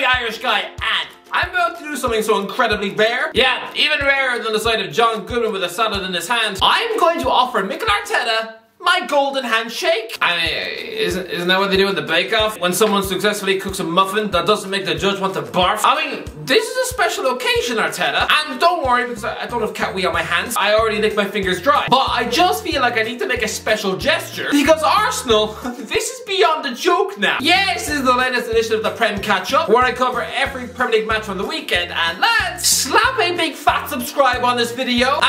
the Irish guy, and I'm about to do something so incredibly rare. Yeah, even rarer than the sight of John Goodman with a salad in his hand. I'm going to offer Mikel Arteta my golden handshake. I mean, isn't that what they do in the bake-off? When someone successfully cooks a muffin that doesn't make the judge want to barf? I mean, this is a special occasion, Arteta. And don't worry, because I don't have cat wee on my hands. I already licked my fingers dry. But I just feel like I need to make a special gesture, because Arsenal, this is beyond a joke now. Yes, this is the latest edition of the Prem Catch-Up, where I cover every Premier League match from the weekend. And lads, slap a big fat subscribe on this video.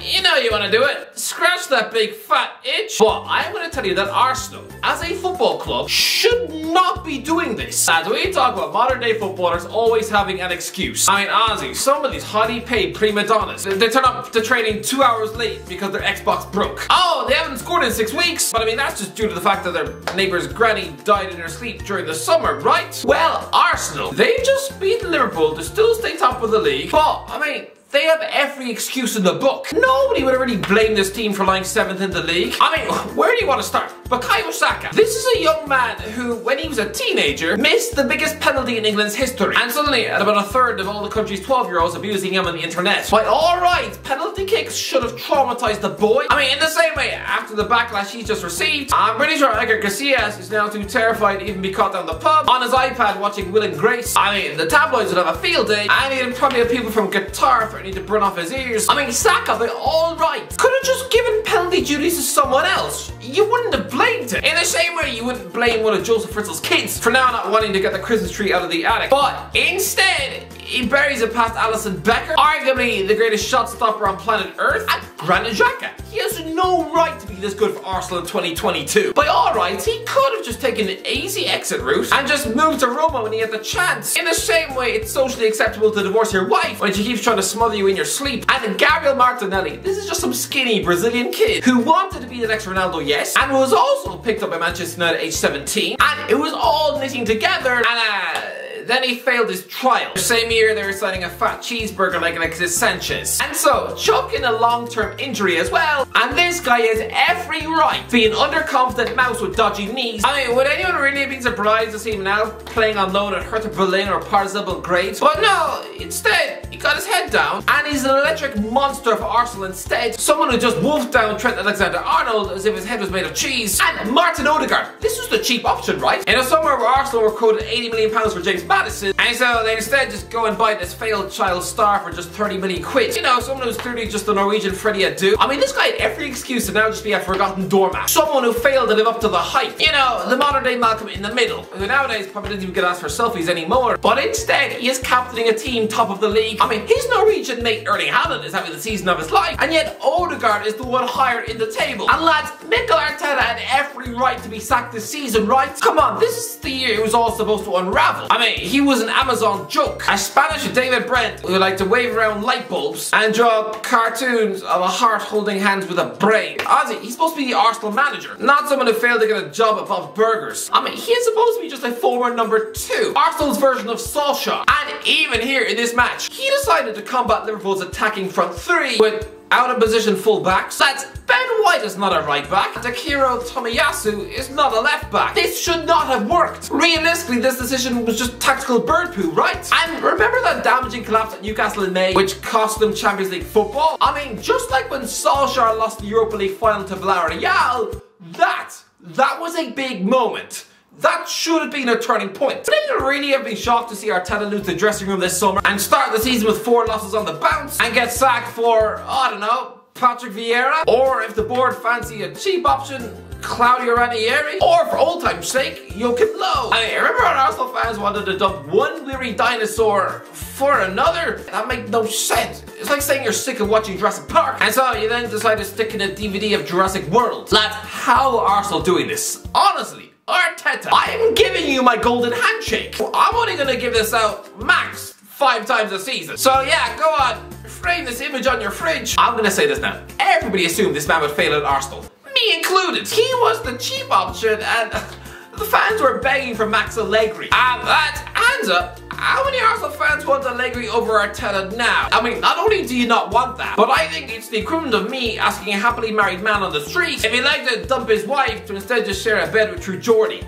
You know you want to do it. Scratch that big fat itch. But I'm going to tell you that Arsenal, as a football club, should not be doing this. As we talk about modern day footballers always having an excuse. I mean, honestly, some of these highly paid prima donnas, they turn up to training 2 hours late because their Xbox broke. Oh, they haven't scored in 6 weeks. But I mean, that's just due to the fact that their neighbour's granny died in her sleep during the summer, right? Well, Arsenal, they just beat Liverpool to still stay top of the league. But, I mean, they have every excuse in the book. Nobody would have really blamed this team for lying 7th in the league. I mean, where do you want to start? Bukayo Saka. This is a young man who, when he was a teenager, missed the biggest penalty in England's history. And suddenly, at about a third of all the country's 12-year-olds abusing him on the internet. Like, alright, penalty kicks should have traumatized the boy. I mean, in the same way, after the backlash he's just received, I'm pretty sure Iker Casillas is now too terrified to even be caught down the pub on his iPad watching Will and Grace. I mean, the tabloids would have a field day, and he'd probably have people from Qatar threatening to burn off his ears. I mean, Saka, by all rights, could have just given penalty duties to someone else. You wouldn't have blamed him. In the same way you wouldn't blame one of Joseph Fritzl's kids for now not wanting to get the Christmas tree out of the attic. But instead, he buries it past Alisson Becker, arguably the greatest shot stopper on planet Earth, and Granit Xhaka. He has no right to be this good for Arsenal in 2022. By all rights, he could have just taken the easy exit route and just moved to Roma when he had the chance. In the same way, it's socially acceptable to divorce your wife when she keeps trying to smother you in your sleep. And Gabriel Martinelli, this is just some skinny Brazilian kid who wanted to be the next Ronaldo, yes, and was also picked up by Manchester United at age 17, and it was all knitting together, and then he failed his trial. The same year they were signing a fat cheeseburger like Alexis Sanchez. And so, chuck in a long-term injury as well, and this guy has every right to be an underconfident mouse with dodgy knees. I mean, would anyone really be surprised to see him now playing on loan at Hertha Berlin or Partizan Belgrade? But no, instead, he got his head down, and he's an electric monster for Arsenal instead. Someone who just wolfed down Trent Alexander-Arnold as if his head was made of cheese. And Martin Odegaard, this was the cheap option, right? In a summer where Arsenal were quoted £80 million for James Maddison, and so they instead just go and buy this failed child star for just 30 million quid. You know, someone who's clearly just the Norwegian Freddie Adu. I mean, this guy had every excuse to now just be a forgotten doormat. Someone who failed to live up to the hype. You know, the modern day Malcolm in the middle, who nowadays probably doesn't even get asked for selfies anymore. But instead, he is captaining a team top of the league. I mean, his Norwegian mate Erling Haaland is having the season of his life, and yet Odegaard is the one higher in the table. And lads, Mikel Arteta had every right to be sacked this season, right? Come on, this is the year it was all supposed to unravel. I mean, he was an Amazon joke. A Spanish David Brent who liked to wave around light bulbs and draw cartoons of a heart holding hands with a brain. Honestly, he's supposed to be the Arsenal manager, not someone who failed to get a job at Bob's Burgers. I mean, he is supposed to be just a former number 2, Arsenal's version of Solskjaer. And even here in this match, he decided to combat Liverpool's attacking front 3 with out of position full-backs. That's Ben White is not a right back. Takehiro Tomiyasu is not a left back. This should not have worked. Realistically, this decision was just tactical bird poo, right? And remember that damaging collapse at Newcastle in May, which cost them Champions League football? I mean, just like when Solskjaer lost the Europa League final to Villarreal, that was a big moment. That should have been a turning point. Would anyone really have been shocked to see Arteta lose the dressing room this summer and start the season with 4 losses on the bounce and get sacked for, I don't know, Patrick Vieira? Or if the board fancy a cheap option, Claudio Ranieri? Or for old time's sake, Joachim Low? I mean, remember when Arsenal fans wanted to dump one weary dinosaur for another? That makes no sense. It's like saying you're sick of watching Jurassic Park, and so you then decide to stick in a DVD of Jurassic World. Lads, how are Arsenal doing this? Honestly, Arteta, I am giving you my golden handshake. I'm only gonna give this out max 5 times a season. So yeah, go on, frame this image on your fridge. I'm gonna say this now. Everybody assumed this man would fail at Arsenal, me included. He was the cheap option, and the fans were begging for Max Allegri. And that, hands up, how many Arsenal fans want Allegri over Arteta now? I mean, not only do you not want that, but I think it's the equivalent of me asking a happily married man on the street if he'd like to dump his wife to instead just share a bed with True Geordie.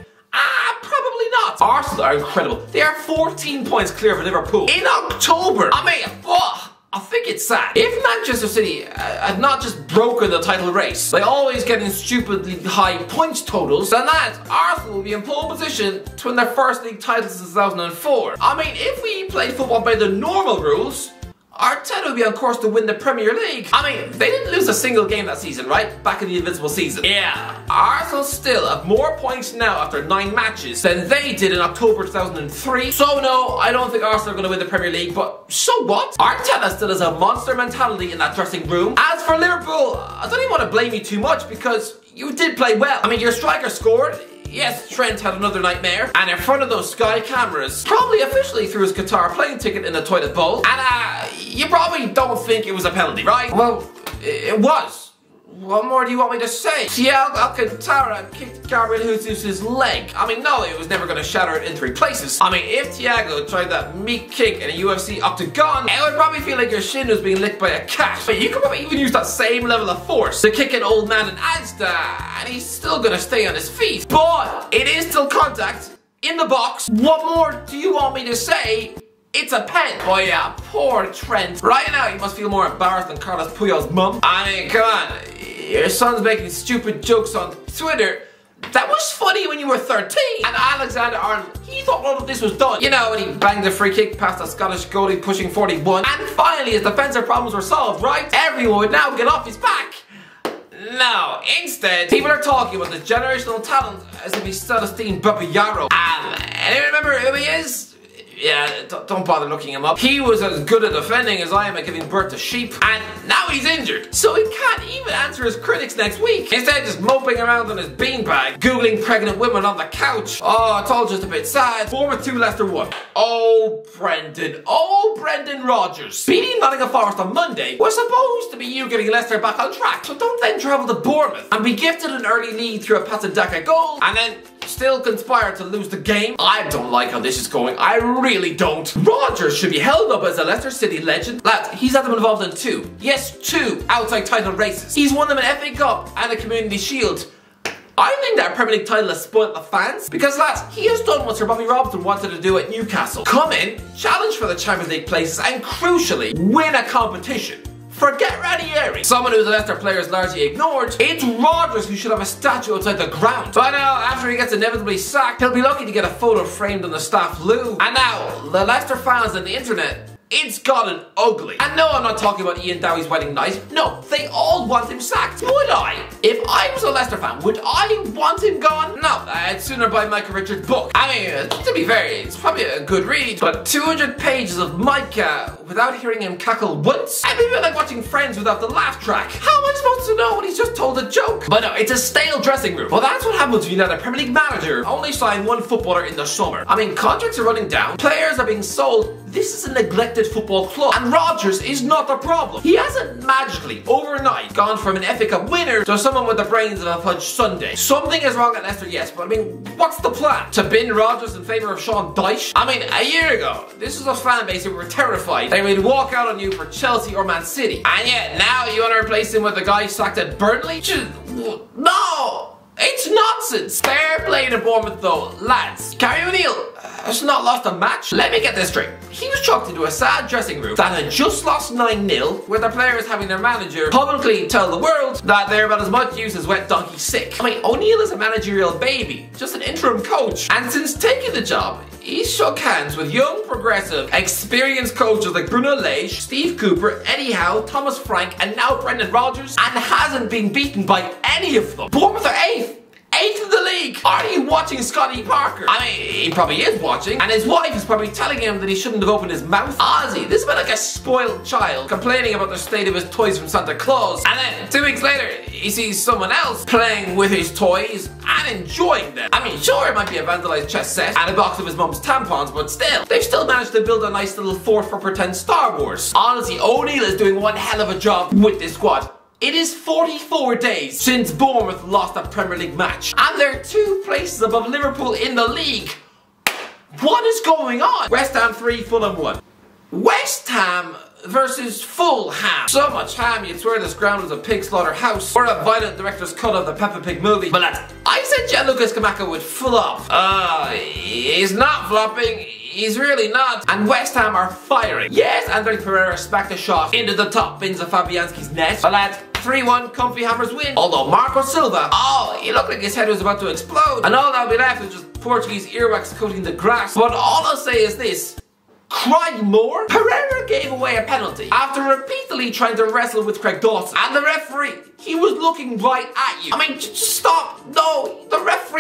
Probably not. not. Arsenal are incredible. They are 14 points clear of Liverpool in October. I mean, I think it's sad. If Manchester City had not just broken the title race by always getting stupidly high points totals, then Arsenal will be in pole position to win their first league title since 2004. I mean, if we played football by the normal rules, Arteta would be on course to win the Premier League. I mean, they didn't lose a single game that season, right? Back in the Invincible season. Yeah, Arsenal still have more points now after 9 matches than they did in October 2003. So no, I don't think Arsenal are going to win the Premier League, but so what? Arteta still has a monster mentality in that dressing room. As for Liverpool, I don't even want to blame you too much because you did play well. I mean, your striker scored. Yes, Trent had another nightmare, and in front of those Sky cameras, probably officially threw his Qatar plane ticket in a toilet bowl, and you probably don't think it was a penalty, right? Well, it was. What more do you want me to say? Thiago Alcantara kicked Gabriel Jesus' leg. I mean, no, it was never going to shatter it in 3 places. I mean, if Thiago tried that meat kick in a UFC octagon, it would probably feel like your shin was being licked by a cat. But you could probably even use that same level of force to kick an old man in Asda, and he's still going to stay on his feet. But it is still contact in the box. What more do you want me to say? It's a pen. Oh yeah, poor Trent. Right now, he must feel more embarrassed than Carlos Puyol's mum. I mean, come on. Your son's making stupid jokes on Twitter. That was funny when you were 13. And Alexander-Arnold, he thought all of this was done. You know, when he banged a free kick past a Scottish goalie pushing 41. And finally, his defensive problems were solved, right? Everyone would now get off his back. No, instead, people are talking about this generational talent as if he's Celestine Babayaro. And remember who he is? Yeah, don't bother looking him up. He was as good at defending as I am at giving birth to sheep, and now he's injured. So he can't even answer his critics next week. Instead, just moping around on his beanbag, googling pregnant women on the couch. Oh, it's all just a bit sad. Bournemouth 2, Leicester 1. Oh, Brendan Rodgers. Beating Nottingham Forest on Monday was supposed to be you getting Leicester back on track. So don't then travel to Bournemouth and be gifted an early lead through a Patsadaka goal, and then still conspire to lose the game. I don't like how this is going. I really don't. Rodgers should be held up as a Leicester City legend. Lads, he's had them involved in 2. Yes, 2 outside title races. He's won them an FA Cup and a Community Shield. I think that Premier League title has spoiled the fans because, lads, he has done what Sir Bobby Robson wanted to do at Newcastle. Come in, challenge for the Champions League places, and crucially, win a competition. Forget Ranieri, someone who the Leicester players largely ignored. It's Rodgers who should have a statue outside the ground. But now, after he gets inevitably sacked, he'll be lucky to get a photo framed on the staff loo. And now, the Leicester fans and the internet, it's gotten ugly. And no, I'm not talking about Ian Dowie's wedding night. No, they all want him sacked. Would I? If I was a Leicester fan, would I want him gone? No, I'd sooner buy Micah Richards' book. I mean, to be fair, it's probably a good read, but 200 pages of Micah without hearing him cackle once? I'd be like watching Friends without the laugh track. How am I supposed to know when he's just told a joke? But no, it's a stale dressing room. Well, that's what happens when you let a Premier League manager only sign 1 footballer in the summer. I mean, contracts are running down, players are being sold. This is a neglected football club, and Rodgers is not the problem. He hasn't magically, overnight, gone from an FA Cup winner to someone with the brains of a fudge sundae. Something is wrong at Leicester, yes, but I mean, what's the plan? To bin Rodgers in favour of Sean Dyche? I mean, a year ago, this was a fan base who were terrified they would walk out on you for Chelsea or Man City. And yet, now you want to replace him with the guy sacked at Burnley? No! It's nonsense! Fair play to Bournemouth though, lads. Gary O'Neill has not lost a match. Let me get this straight. He was chucked into a sad dressing room that had just lost 9-0, with their players having their manager publicly tell the world that they're about as much use as wet donkey sick. I mean, O'Neill is a managerial baby, just an interim coach, and since taking the job, he's shook hands with young, progressive, experienced coaches like Bruno Lage, Steve Cooper, Eddie Howe, Thomas Frank, and now Brendan Rodgers, and hasn't been beaten by any of them. Bournemouth are 8th in the league! Are you watching Scotty Parker? I mean, he probably is watching, and his wife is probably telling him that he shouldn't have opened his mouth. Ozzy, this is about like a spoiled child complaining about the state of his toys from Santa Claus, and then 2 weeks later, he sees someone else playing with his toys and enjoying them. I mean, sure, it might be a vandalized chess set and a box of his mum's tampons, but still, they've still managed to build a nice little fort for pretend Star Wars. Honestly, O'Neill is doing one hell of a job with this squad. It is 44 days since Bournemouth lost a Premier League match, and they're 2 places above Liverpool in the league. What is going on? West Ham 3, Fulham 1. West Ham versus Fulham. So much ham, you'd swear this ground was a pig slaughterhouse or a violent director's cut of the Peppa Pig movie. But lads, I said Gianluca Scamacca would flop. He's not flopping. He's really not. And West Ham are firing. Yes, Andre Pereira smacked a shot into the top bins of Fabianski's net. But lads, 3-1, comfy Hammers win. Although Marco Silva, he looked like his head was about to explode. And all that'll be left is just Portuguese earwax coating the grass. But all I'll say is this. Cry more? Pereira gave away a penalty after repeatedly trying to wrestle with Craig Dawson. And the referee, he was looking right at you. I mean, just stop. No, the ref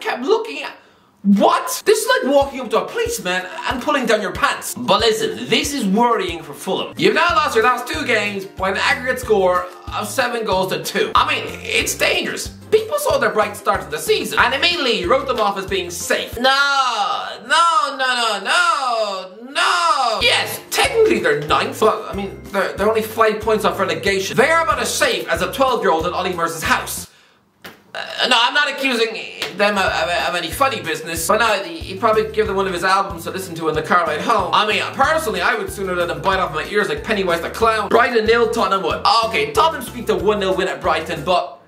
kept looking at... What? This is like walking up to a policeman and pulling down your pants. But listen, this is worrying for Fulham. You've now lost your last 2 games by an aggregate score of 7-2. I mean, it's dangerous. People saw their bright start to the season and immediately wrote them off as being safe. No. Yes, technically they're 9th, but I mean, they're only 5 points off relegation. They are about as safe as a 12-year-old at Ollie Mercer's house. No, I'm not accusing them of any funny business, but no, he'd probably give them one of his albums to listen to in the car ride home. I mean, personally, I would sooner let him bite off my ears like Pennywise the Clown. Brighton 0, Tottenham 1. Okay, Tottenham squeaked a 1-0 win at Brighton, but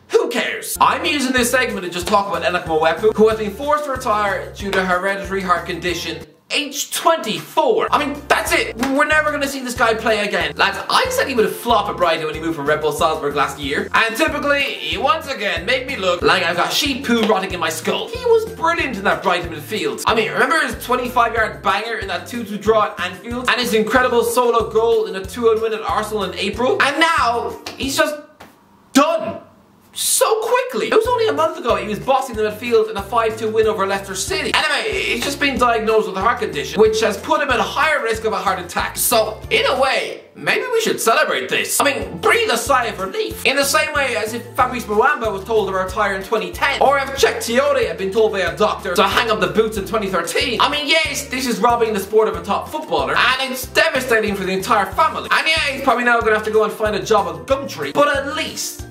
who cares? I'm using this segment to just talk about Enoch Mwepu, who has been forced to retire due to hereditary heart condition. Age 24. I mean, that's it. We're never gonna see this guy play again. Lads, I said he would have flopped at Brighton when he moved from Red Bull Salzburg last year. And typically, he once again made me look like I've got sheep poo rotting in my skull. He was brilliant in that Brighton midfield. I mean, remember his 25-yard banger in that 2-2 draw at Anfield? And his incredible solo goal in a 2-1 win at Arsenal in April? And now, he's just done. So quickly. It was only a month ago he was bossing the midfield in a 5-2 win over Leicester City. Anyway, he's just been diagnosed with a heart condition, which has put him at a higher risk of a heart attack. So, in a way, maybe we should celebrate this. I mean, breathe a sigh of relief. In the same way as if Fabrice Muamba was told to retire in 2010, or if Cheick Tiote had been told by a doctor to hang up the boots in 2013. I mean, yes, this is robbing the sport of a top footballer, and it's devastating for the entire family. And yeah, he's probably now gonna have to go and find a job at Gumtree, but at least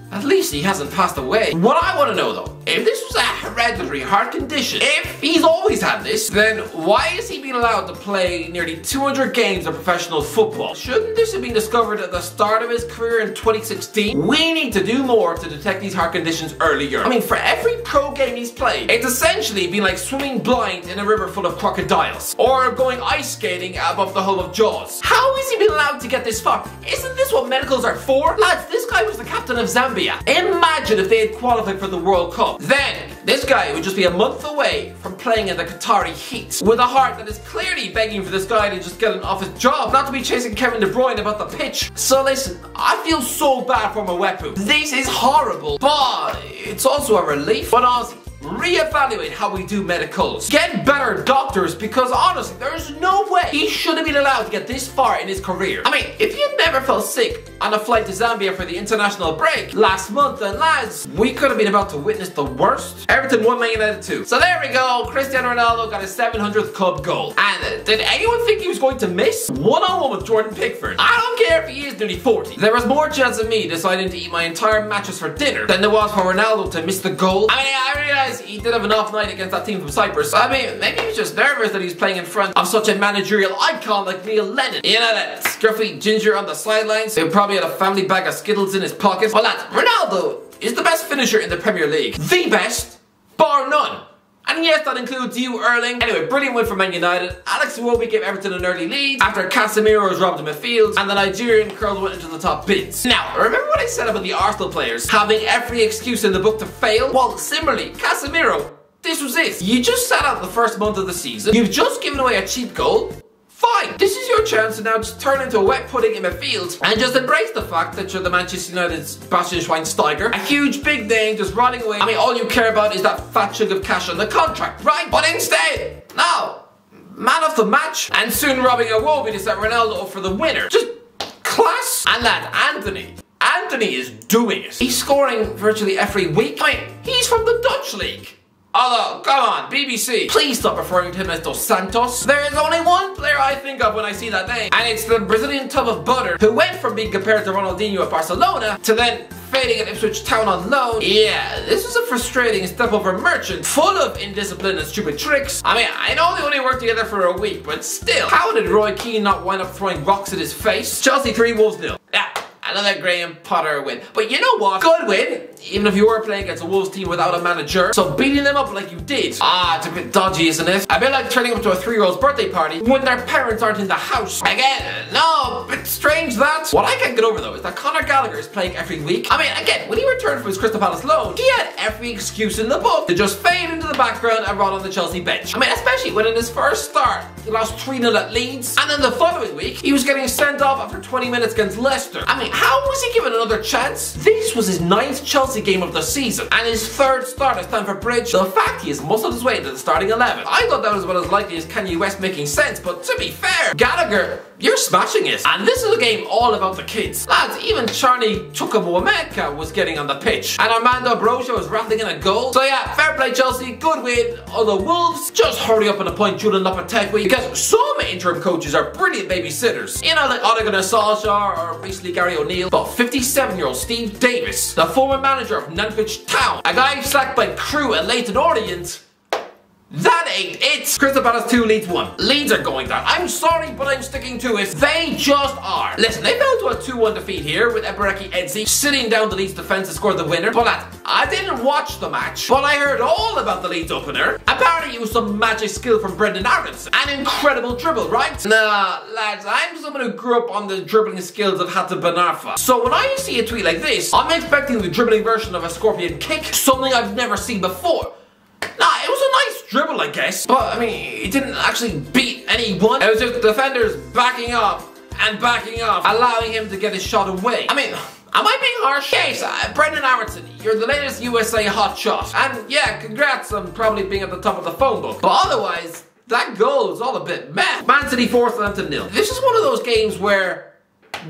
he hasn't passed away. What I want to know though, if this was a hereditary heart condition, if he's always had this, then why is he being allowed to play nearly 200 games of professional football? Shouldn't this have been discovered at the start of his career in 2016? We need to do more to detect these heart conditions earlier. I mean, for every pro game he's played, it's essentially been like swimming blind in a river full of crocodiles, or going ice skating above the hull of Jaws. How is he being allowed to get this far? Isn't this what medicals are for? Lads, this guy was the captain of Zambia. Imagine if they had qualified for the World Cup. Then, this guy would just be a month away from playing in the Qatari heat, with a heart that is clearly begging for this guy to just get an office job, not to be chasing Kevin De Bruyne about the pitch. So listen, I feel so bad for Mwepu. This is horrible, but it's also a relief. But honestly, reevaluate how we do medicals. Get better doctors, because honestly, there's no way he should have been allowed to get this far in his career. I mean, if you never felt sick on a flight to Zambia for the international break last month, then lads, we could have been about to witness the worst. Everton 1 Man United 2. So there we go, Cristiano Ronaldo got his 700th club goal. And did anyone think he was going to miss? 1-on-1 with Jordan Pickford. I don't care if he is nearly 40. There was more chance of me deciding to eat my entire mattress for dinner than there was for Ronaldo to miss the goal. I mean, I realize he did have an off night against that team from Cyprus. I mean, maybe he was just nervous that he was playing in front of such a managerial icon like Neil Lennon. You know, that scruffy ginger on the sidelines who probably had a family bag of Skittles in his pocket. Well, lads, Ronaldo is the best finisher in the Premier League. The best, bar none. And yes, that includes you, Erling. Anyway, brilliant win for Man United. Alex Iwobi gave Everton an early lead after Casemiro was robbed in midfield, and the Nigerian curled went into the top bins. Now, remember what I said about the Arsenal players having every excuse in the book to fail? Well, similarly, Casemiro, this was it. You just sat out the first month of the season. You've just given away a cheap goal. Fine, this is your chance to now just turn into a wet pudding in midfield and just embrace the fact that you're the Manchester United's Bastian Schweinsteiger, a huge big name just running away. I mean, all you care about is that fat chunk of cash on the contract, right? But instead, no, man of the match, and soon robbing Iwobi to set Ronaldo up for the winner. Just class. And that Anthony is doing it. He's scoring virtually every week. I mean, he's from the Dutch league. Although, come on, BBC, please stop referring to him as Dos Santos. There is only one player I think of when I see that name, and it's the Brazilian tub of butter who went from being compared to Ronaldinho at Barcelona to then waiting at Ipswich Town on loan. Yeah, this was a frustrating step over Merchant, full of indiscipline and stupid tricks. I mean, I know they only worked together for a week, but still, how did Roy Keane not wind up throwing rocks at his face? Chelsea 3, Wolves 0. Yeah. Another Graham Potter win. But you know what? Good win, even if you were playing against a Wolves team without a manager. So beating them up like you did, it's a bit dodgy, isn't it? A bit like turning up to a 3-year-old's birthday party when their parents aren't in the house. Again, no, bit strange that. What I can't get over though is that Conor Gallagher is playing every week. I mean, again, when he returned from his Crystal Palace loan, he had every excuse in the book to just fade into the background and rot on the Chelsea bench. I mean, especially when in his first start, he lost 3-0 at Leeds, and then the following week, he was getting sent off after 20 minutes against Leicester. I mean, how was he given another chance? This was his 9th Chelsea game of the season, and his 3rd start at Stamford Bridge. The fact he has muscled his way into the starting 11. I thought that was about as likely as Kanye West making sense, but to be fair, Gallagher, you're smashing it. And this is a game all about the kids. Lads, even Charlie Chukwuemeka was getting on the pitch, and Armando Broja was rattling in a goal. So yeah, fair play Chelsea, good win. Although Wolves, just hurry up and appoint Julian Lopetegui, because some interim coaches are brilliant babysitters. You know, like Ole Gunnar Solskjaer or recently Gary O'Neill. But 57-year-old Steve Davis, the former manager of Nantwich Town, a guy sacked by Crewe and Leyton Orient, that ain't it! Crystal Palace 2, Leeds 1. Leeds are going down. I'm sorry, but I'm sticking to it. They just are. Listen, they fell to a 2-1 defeat here with Ebereki Eze sitting down the Leeds defence to score the winner. But lads, I didn't watch the match, but I heard all about the Leeds opener. Apparently it was some magic skill from Brendan Aronson. An incredible dribble, right? Nah, lads, I'm someone who grew up on the dribbling skills of Hatta Ben Arfa. So when I see a tweet like this, I'm expecting the dribbling version of a scorpion kick, something I've never seen before. Nah, it was a nice dribble, I guess, but I mean, it didn't actually beat anyone. It was just the defenders backing up and backing off, allowing him to get his shot away. I mean, am I being harsh? Yes, Brendan Aronson, you're the latest USA hot shot. And yeah, congrats on probably being at the top of the phone book. But otherwise, that goal is all a bit meh. Man City 4, Southampton 0. This is one of those games where,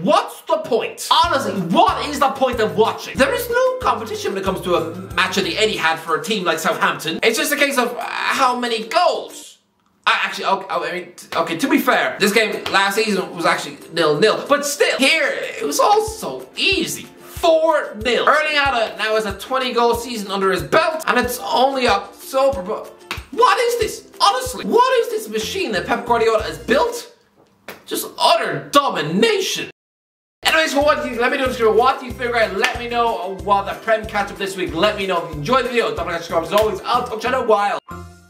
what's the point? Honestly, what is the point of watching? There is no competition when it comes to a match of the Etihad for a team like Southampton. It's just a case of how many goals. Actually, okay, to be fair, this game last season was actually 0-0. But still, here, it was all so easy. 4-0. Erling Haaland now has a 20-goal season under his belt, and it's only October, but what is this? Honestly, what is this machine that Pep Guardiola has built? Just utter domination. Anyways, let me know what you figure out. Let me know what the Prem catch up this week. Let me know if you enjoyed the video. Don't forget to subscribe as always. I'll talk to you in a while.